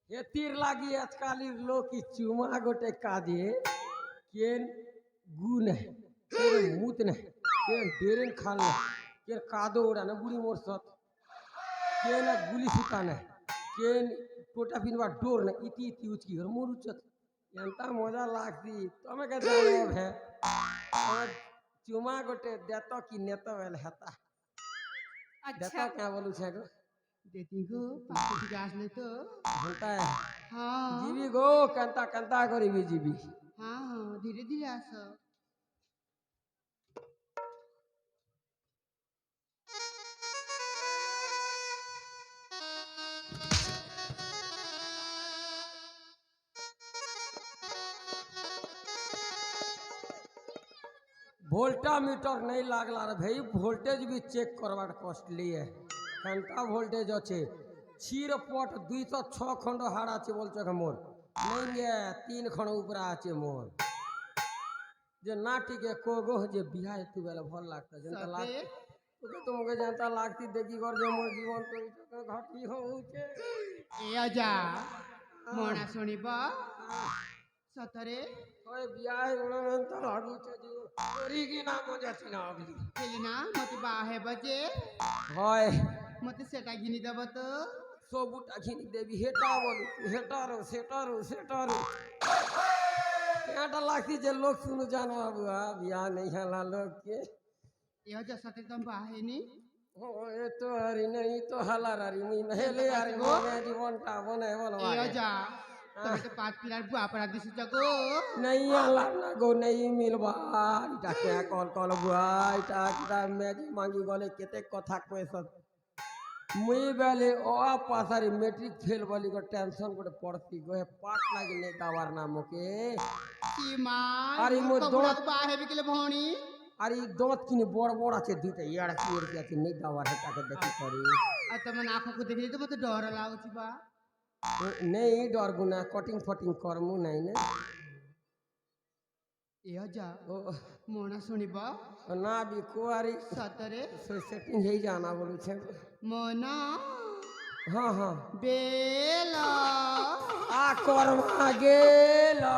এতির লাগি আজকালের লোক চুমা গোটে কাজে কেন গু নেই কেন মুত নেই কেন ডেরেন খাল নেই কেন কাদো ওড়া না বুড়ি মোর সত কেন গুলি সুতা নেই কেন টোটা পিনবার ডোর নেই ইতি ইতি উচকি ঘর মোর উচ্চত এনতা মজা লাগছি তুমি কে জানো হে চুমা গোটে দেত কি নেত বেল হেতা দেত কে বলু ছে গো देती गो पापा की गाछ ले तो ঘন্টা हाँ जीवी गो कंता कंता करीबी जीवी हाँ हाँ धीरे धीरे आस वोल्टा मीटर नहीं लागला रे भाई वोल्टेज भी चेक करवार कॉस्टली है घंटा वोल्टेज अच्छे छिरपट 206 खंड हाड़ আছে বলছো মোর नहीं 3 खंड ऊपर আছে মোর যে নাটিকে কোগো যে বিহায় তু বেলা ভাল লাগতা जनता लाग তোকে তোমাকে जनता লাগতি দেখি কর যে মোর জীবন তো ঘটি হউছে ए आजा मोना सुनिबा सतरे ওই বিহায় উড়ন্ত লাগুছে যে করি কি না মজা ছিল আগলি खेलिना मते बाहे बजे হয় मते सेटा गिनी दब तो সবুটা ঘিনি দেবি হেটা বলু হেটারো সেটারো সেটারো এটা লাগছি যে লোক শুনু জানো বাবুয়া বিয়া নেই হলা লোক के ए आजा सते तम बाहे नी ও এ তো আরি নেই তো হালার আরি মুই নহেলে আরি মনে জীবনটা বনে বলো ए आजा तमे तो पाँच पिलार बुआ पर दिस जगो नहीं आला ना गो नहीं मिलबा এটা কে কল কল বুয়া এটা কিটা মেজি মাঙ্গি গলে কেতে কথা কইছ মুই বেলে ও পাসারি मैट्रिक फेल बोली को टेंशन गोटे पड़ती गो पाट लागी नहीं दावार नामके की मां अरे मो दोस्त बाहे बिकले भौणी अरे दांत किने बड़ बड़ আছে দুইটা ইয়াড় কি এর আছে नहीं दावार হেটাকে দেখি করি आ तमन आंखों को देखली तो मते डर लागुची बा नहीं डर गुना कटिंग फटिंग करमु नहीं ने ए आजा ओ मोना सुनिबा ना भी कुआरी सतरे सेटिंग हे जाना बोलू छे मोना हाँ हाँ बेला आ कर्मा गेला